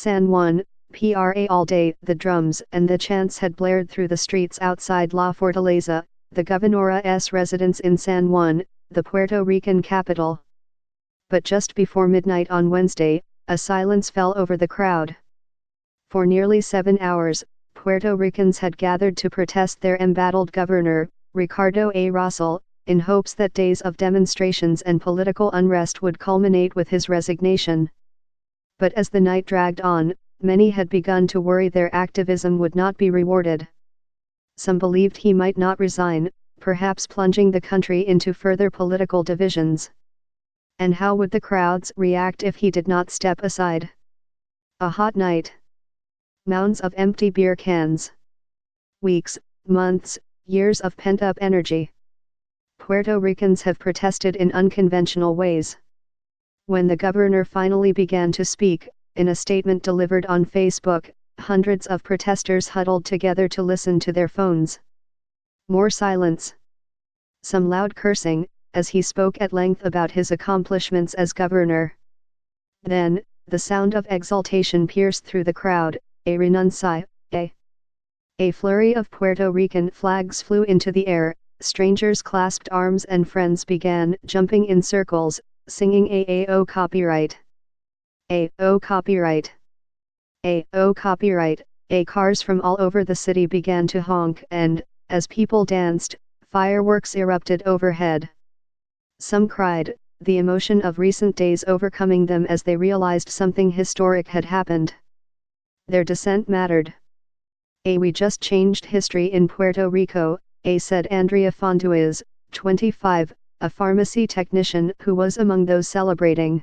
San Juan, PRA all day. The drums and the chants had blared through the streets outside La Fortaleza, the governor's residence in San Juan, the Puerto Rican capital. But just before midnight on Wednesday, a silence fell over the crowd. For nearly 7 hours, Puerto Ricans had gathered to protest their embattled governor, Ricardo A. Rosell, in hopes that days of demonstrations and political unrest would culminate with his resignation. But as the night dragged on, many had begun to worry their activism would not be rewarded. Some believed he might not resign, perhaps plunging the country into further political divisions. And how would the crowds react if he did not step aside? A hot night. Mounds of empty beer cans. Weeks, months, years of pent-up energy. Puerto Ricans have protested in unconventional ways. When the governor finally began to speak, in a statement delivered on Facebook, hundreds of protesters huddled together to listen to their phones. More silence. Some loud cursing, as he spoke at length about his accomplishments as governor. Then, the sound of exultation pierced through the crowd, a renuncia, a flurry of Puerto Rican flags flew into the air, strangers clasped arms and friends began jumping in circles, singing "Oh copyright! Oh copyright! Oh copyright!" Cars from all over the city began to honk and, as people danced, fireworks erupted overhead. Some cried, the emotion of recent days overcoming them as they realized something historic had happened. Their dissent mattered. We just changed history in Puerto Rico, said Andrea Fonduez, 25, a pharmacy technician who was among those celebrating.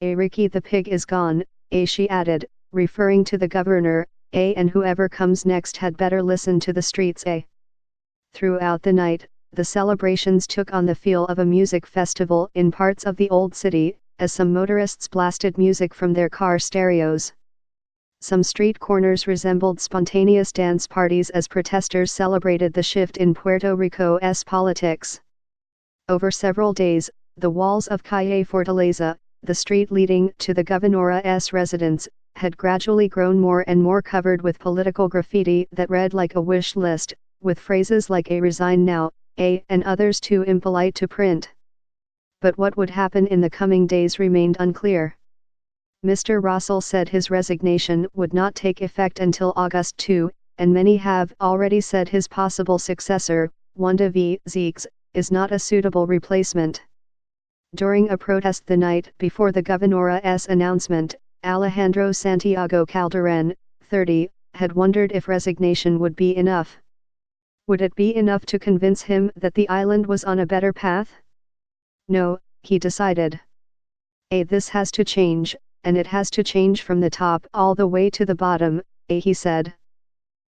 Ricky the pig is gone, she added, referring to the governor, and whoever comes next had better listen to the streets. Throughout the night, the celebrations took on the feel of a music festival in parts of the old city, as some motorists blasted music from their car stereos. Some street corners resembled spontaneous dance parties as protesters celebrated the shift in Puerto Rico's politics. Over several days, the walls of Calle Fortaleza, the street leading to the governor's residence, had gradually grown more and more covered with political graffiti that read like a wish list, with phrases like "resign now," and others too impolite to print. But what would happen in the coming days remained unclear. Mr. Rosell said his resignation would not take effect until August 2, and many have already said his possible successor, Wanda V. Zeeks, is not a suitable replacement. During a protest the night before the governor's announcement, Alejandro Santiago Calderon, 30, had wondered if resignation would be enough. Would it be enough to convince him that the island was on a better path? No, he decided. This has to change, and it has to change from the top all the way to the bottom, he said.